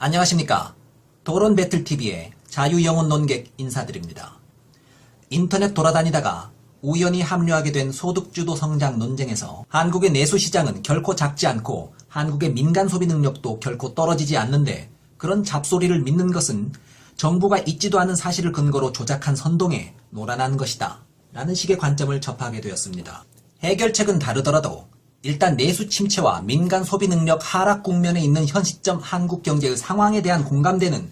안녕하십니까. 토론배틀TV의 자유영혼 논객 인사드립니다. 인터넷 돌아다니다가 우연히 합류하게 된 소득주도 성장 논쟁에서 한국의 내수시장은 결코 작지 않고 한국의 민간 소비 능력도 결코 떨어지지 않는데 그런 잡소리를 믿는 것은 정부가 있지도 않은 사실을 근거로 조작한 선동에 노란한 것이다 라는 식의 관점을 접하게 되었습니다. 해결책은 다르더라도 일단 내수 침체와 민간 소비 능력 하락 국면에 있는 현 시점 한국 경제의 상황에 대한 공감대는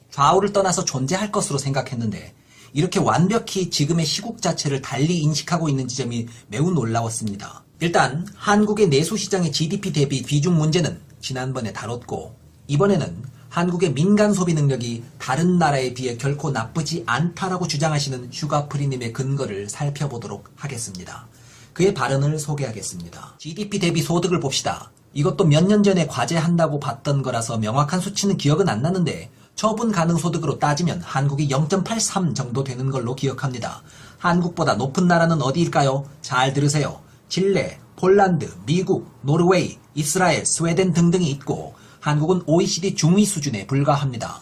좌우를 떠나서 존재할 것으로 생각했는데 이렇게 완벽히 지금의 시국 자체를 달리 인식하고 있는 지점이 매우 놀라웠습니다. 일단 한국의 내수시장의 GDP 대비 비중 문제는 지난번에 다뤘고 이번에는 한국의 민간 소비 능력이 다른 나라에 비해 결코 나쁘지 않다라고 주장하시는 슈가프리님의 근거를 살펴보도록 하겠습니다. 그의 발언을 소개하겠습니다. GDP 대비 소득을 봅시다. 이것도 몇 년 전에 과제한다고 봤던 거라서 명확한 수치는 기억은 안 나는데 처분 가능 소득으로 따지면 한국이 0.83 정도 되는 걸로 기억합니다. 한국보다 높은 나라는 어디일까요? 잘 들으세요. 칠레, 폴란드, 미국, 노르웨이, 이스라엘, 스웨덴 등등이 있고 한국은 OECD 중위 수준에 불과합니다.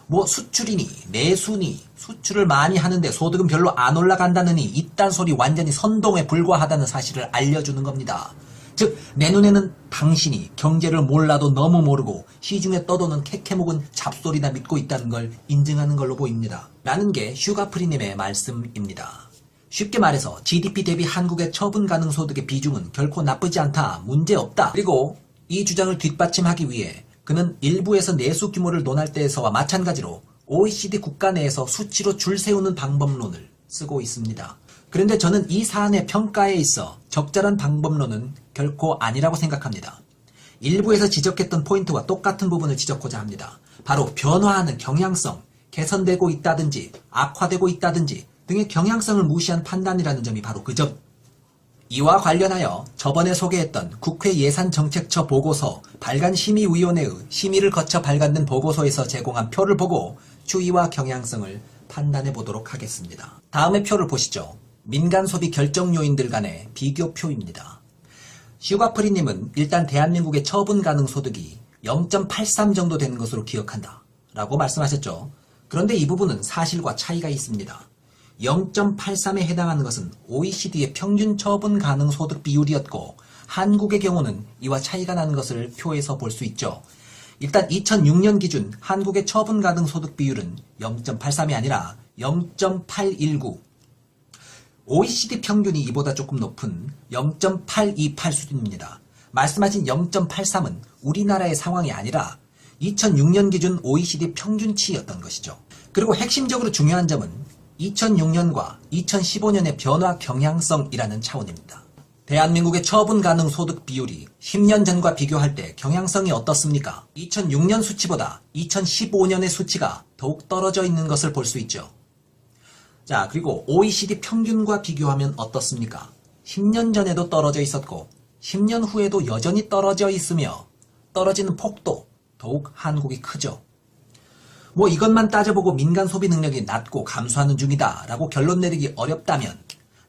뭐 수출이니 내수니 수출을 많이 하는데 소득은 별로 안 올라간다느니 이딴 소리 완전히 선동에 불과하다는 사실을 알려주는 겁니다. 즉 내 눈에는 당신이 경제를 몰라도 너무 모르고 시중에 떠도는 캐캐묵은 잡소리나 믿고 있다는 걸 인증하는 걸로 보입니다. 라는 게 슈가프리님의 말씀입니다. 쉽게 말해서 GDP 대비 한국의 처분 가능 소득의 비중은 결코 나쁘지 않다, 문제없다. 그리고 이 주장을 뒷받침하기 위해 그는 일부에서 내수 규모를 논할 때에서와 마찬가지로 OECD 국가 내에서 수치로 줄 세우는 방법론을 쓰고 있습니다. 그런데 저는 이 사안의 평가에 있어 적절한 방법론은 결코 아니라고 생각합니다. 일부에서 지적했던 포인트와 똑같은 부분을 지적하고자 합니다. 바로 변화하는 경향성, 개선되고 있다든지 악화되고 있다든지 등의 경향성을 무시한 판단이라는 점이 바로 그 점. 이와 관련하여 저번에 소개했던 국회 예산정책처 보고서 발간심의위원회의 심의를 거쳐 발간된 보고서에서 제공한 표를 보고 추이와 경향성을 판단해 보도록 하겠습니다. 다음의 표를 보시죠. 민간 소비 결정 요인들 간의 비교표입니다. 슈가프리님은 일단 대한민국의 처분 가능 소득이 0.83 정도 되는 것으로 기억한다 라고 말씀하셨죠. 그런데 이 부분은 사실과 차이가 있습니다. 0.83에 해당하는 것은 OECD의 평균 처분 가능 소득 비율이었고 한국의 경우는 이와 차이가 나는 것을 표에서 볼 수 있죠. 일단 2006년 기준 한국의 처분 가능 소득 비율은 0.83이 아니라 0.819, OECD 평균이 이보다 조금 높은 0.828 수준입니다. 말씀하신 0.83은 우리나라의 상황이 아니라 2006년 기준 OECD 평균치였던 것이죠. 그리고 핵심적으로 중요한 점은 2006년과 2015년의 변화 경향성이라는 차원입니다. 대한민국의 처분 가능 소득 비율이 10년 전과 비교할 때 경향성이 어떻습니까? 2006년 수치보다 2015년의 수치가 더욱 떨어져 있는 것을 볼 수 있죠. 자, 그리고 OECD 평균과 비교하면 어떻습니까? 10년 전에도 떨어져 있었고 10년 후에도 여전히 떨어져 있으며 떨어지는 폭도 더욱 한국이 크죠. 뭐 이것만 따져보고 민간 소비 능력이 낮고 감소하는 중이다 라고 결론 내리기 어렵다면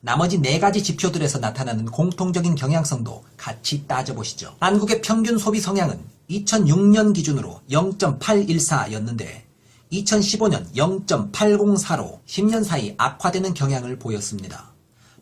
나머지 4가지 지표들에서 나타나는 공통적인 경향성도 같이 따져보시죠. 한국의 평균 소비 성향은 2006년 기준으로 0.814였는데 2015년 0.804로 10년 사이 악화되는 경향을 보였습니다.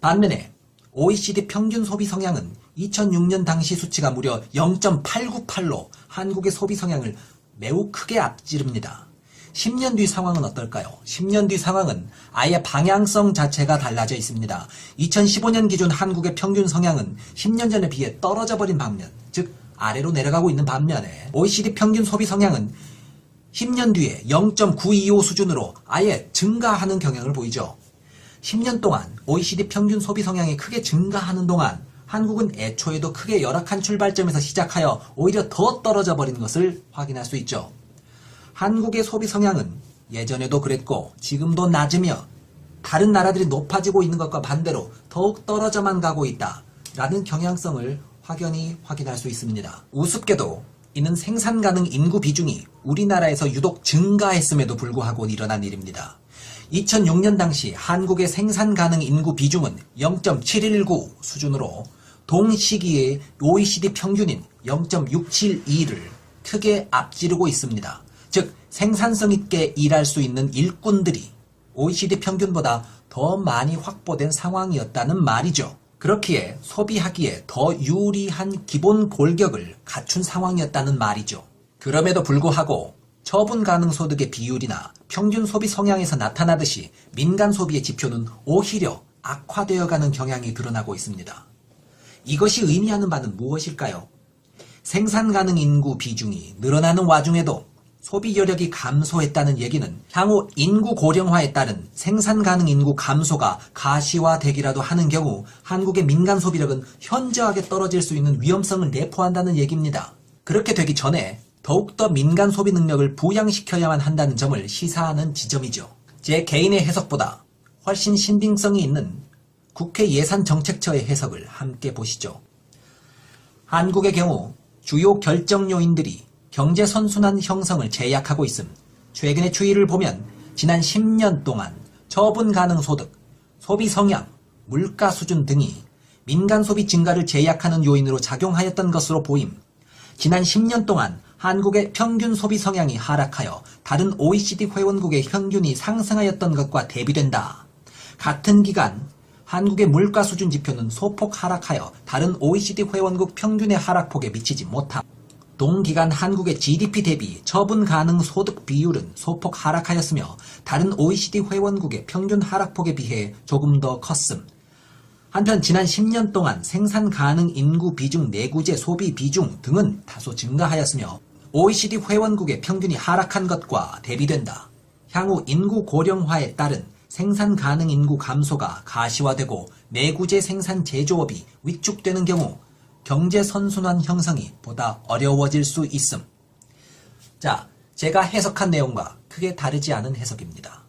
반면에 OECD 평균 소비 성향은 2006년 당시 수치가 무려 0.898로 한국의 소비 성향을 매우 크게 앞지릅니다. 10년 뒤 상황은 어떨까요? 10년 뒤 상황은 아예 방향성 자체가 달라져 있습니다. 2015년 기준 한국의 평균 성향은 10년 전에 비해 떨어져 버린 반면, 즉 아래로 내려가고 있는 반면에 OECD 평균 소비 성향은 10년 뒤에 0.925 수준으로 아예 증가하는 경향을 보이죠. 10년 동안 OECD 평균 소비 성향이 크게 증가하는 동안 한국은 애초에도 크게 열악한 출발점에서 시작하여 오히려 더 떨어져 버린 것을 확인할 수 있죠. 한국의 소비 성향은 예전에도 그랬고 지금도 낮으며 다른 나라들이 높아지고 있는 것과 반대로 더욱 떨어져만 가고 있다 라는 경향성을 확연히 확인할 수 있습니다. 우습게도 이는 생산 가능 인구 비중이 우리나라에서 유독 증가했음에도 불구하고 일어난 일입니다. 2006년 당시 한국의 생산 가능 인구 비중은 0.719 수준으로 동시기에 OECD 평균인 0.672를 크게 앞지르고 있습니다. 즉 생산성 있게 일할 수 있는 일꾼들이 OECD 평균보다 더 많이 확보된 상황이었다는 말이죠. 그렇기에 소비하기에 더 유리한 기본 골격을 갖춘 상황이었다는 말이죠. 그럼에도 불구하고 처분 가능 소득의 비율이나 평균 소비 성향에서 나타나듯이 민간 소비의 지표는 오히려 악화되어가는 경향이 드러나고 있습니다. 이것이 의미하는 바는 무엇일까요? 생산 가능 인구 비중이 늘어나는 와중에도 소비 여력이 감소했다는 얘기는 향후 인구 고령화에 따른 생산 가능 인구 감소가 가시화되기라도 하는 경우 한국의 민간 소비력은 현저하게 떨어질 수 있는 위험성을 내포한다는 얘기입니다. 그렇게 되기 전에 더욱더 민간 소비 능력을 부양시켜야만 한다는 점을 시사하는 지점이죠. 제 개인의 해석보다 훨씬 신빙성이 있는 국회 예산정책처의 해석을 함께 보시죠. 한국의 경우 주요 결정 요인들이 경제 선순환 형성을 제약하고 있음. 최근의 추이를 보면 지난 10년 동안 처분 가능 소득, 소비 성향, 물가 수준 등이 민간 소비 증가를 제약하는 요인으로 작용하였던 것으로 보임. 지난 10년 동안 한국의 평균 소비 성향이 하락하여 다른 OECD 회원국의 평균이 상승하였던 것과 대비된다. 같은 기간 한국의 물가 수준 지표는 소폭 하락하여 다른 OECD 회원국 평균의 하락폭에 미치지 못함. 동기간 한국의 GDP 대비 처분 가능 소득 비율은 소폭 하락하였으며 다른 OECD 회원국의 평균 하락폭에 비해 조금 더 컸음. 한편 지난 10년 동안 생산 가능 인구 비중, 내구재 소비 비중 등은 다소 증가하였으며 OECD 회원국의 평균이 하락한 것과 대비된다. 향후 인구 고령화에 따른 생산 가능 인구 감소가 가시화되고 내구재 생산 제조업이 위축되는 경우 경제 선순환 형성이 보다 어려워질 수 있음. 자, 제가 해석한 내용과 크게 다르지 않은 해석입니다.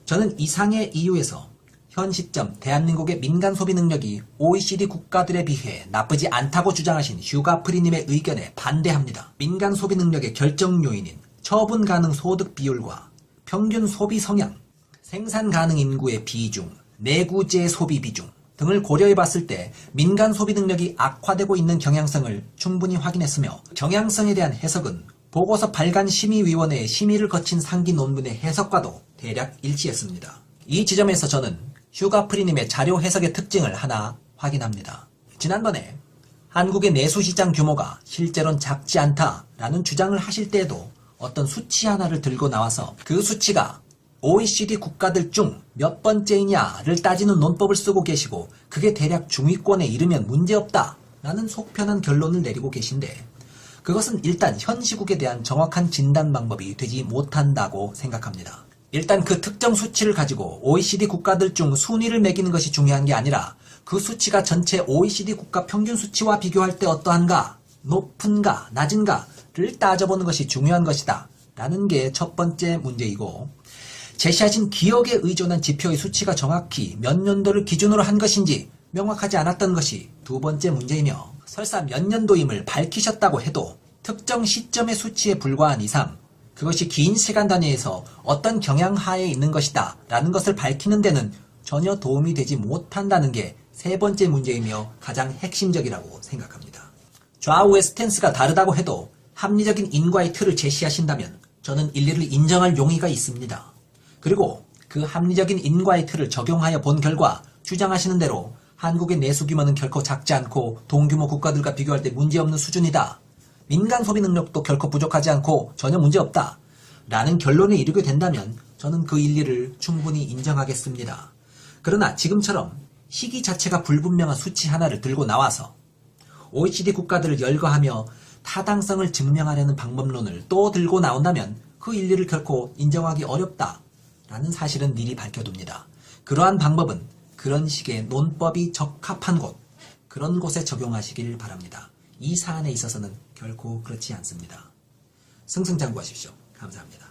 저는 이상의 이유에서 현 시점 대한민국의 민간 소비 능력이 OECD 국가들에 비해 나쁘지 않다고 주장하신 휴가프리님의 의견에 반대합니다. 민간 소비 능력의 결정 요인인 처분 가능 소득 비율과 평균 소비 성향, 생산 가능 인구의 비중, 내구재 소비 비중 등을 고려해 봤을 때 민간 소비 능력이 악화되고 있는 경향성을 충분히 확인했으며 경향성에 대한 해석은 보고서 발간 심의위원회의 심의를 거친 상기 논문의 해석과도 대략 일치했습니다. 이 지점에서 저는 휴가프리님의 자료 해석의 특징을 하나 확인합니다. 지난번에 한국의 내수시장 규모가 실제로는 작지 않다라는 주장을 하실 때에도 어떤 수치 하나를 들고 나와서 그 수치가 OECD 국가들 중 몇 번째이냐를 따지는 논법을 쓰고 계시고 그게 대략 중위권에 이르면 문제없다라는 속편한 결론을 내리고 계신데 그것은 일단 현 시국에 대한 정확한 진단 방법이 되지 못한다고 생각합니다. 일단 그 특정 수치를 가지고 OECD 국가들 중 순위를 매기는 것이 중요한 게 아니라 그 수치가 전체 OECD 국가 평균 수치와 비교할 때 어떠한가, 높은가, 낮은가를 따져보는 것이 중요한 것이다 라는 게 첫 번째 문제이고 제시하신 기억에 의존한 지표의 수치가 정확히 몇 년도를 기준으로 한 것인지 명확하지 않았던 것이 두 번째 문제이며 설사 몇 년도임을 밝히셨다고 해도 특정 시점의 수치에 불과한 이상 그것이 긴 시간 단위에서 어떤 경향하에 있는 것이다 라는 것을 밝히는 데는 전혀 도움이 되지 못한다는 게 세 번째 문제이며 가장 핵심적이라고 생각합니다. 좌우의 스탠스가 다르다고 해도 합리적인 인과의 틀을 제시하신다면 저는 일리를 인정할 용의가 있습니다. 그리고 그 합리적인 인과의 틀을 적용하여 본 결과 주장하시는 대로 한국의 내수 규모는 결코 작지 않고 동규모 국가들과 비교할 때 문제없는 수준이다. 민간 소비 능력도 결코 부족하지 않고 전혀 문제없다. 라는 결론에 이르게 된다면 저는 그 일리를 충분히 인정하겠습니다. 그러나 지금처럼 시기 자체가 불분명한 수치 하나를 들고 나와서 OECD 국가들을 열거하며 타당성을 증명하려는 방법론을 또 들고 나온다면 그 일리를 결코 인정하기 어렵다. 라는 사실은 미리 밝혀둡니다. 그러한 방법은 그런 식의 논법이 적합한 곳, 그런 곳에 적용하시길 바랍니다. 이 사안에 있어서는 결코 그렇지 않습니다. 승승장구하십시오. 감사합니다.